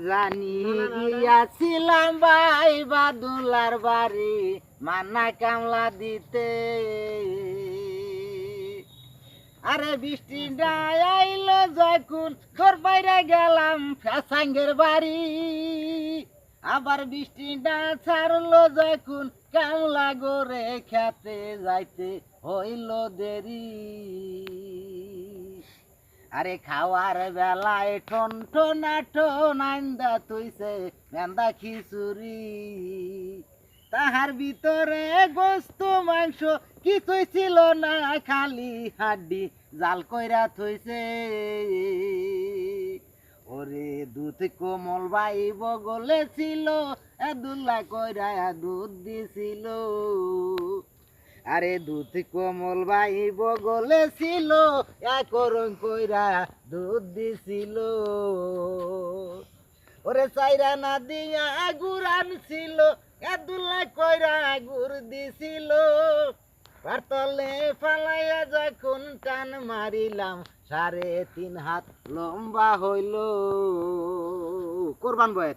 জানি গিয়াছিলাম ভাই বাদুলার বাড়ি মানা কামলা দিতে। আরে বৃষ্টি আইলো যখন তোর বাইরে গেলাম ফ্যাসাঙ্গের বাড়ি। আবার বৃষ্টি ছাড়লো যখন কামলা গোরে খেতে যাইতে হইল দেরি। আরে খাওয়ার বেলায় ঠন ঠোনা ঠোন আন্দা তুইছে মেন্দা খিচুড়ি। তাহার ভিতরে গোস্ত মাংস কিছুই ছিল না, খালি হাড্ডি জাল কইরা থইছে। ওরে দুধ কোমল ভাই বগলে ছিল, দুল্লা কইরা দুধ দিছিল। আরে দুধ কোমল ভাই বগলে ছিল, করং কইরা দুধ দিছিল। ওরে চাইরা না দিয়া গুড় আনছিল, দুল্লা কইরা গুড় দিছিল। পারতলে ফালাইয়া যখন টান মারিলাম 3.5 হাত লম্বা হইল। কোরবান বয়।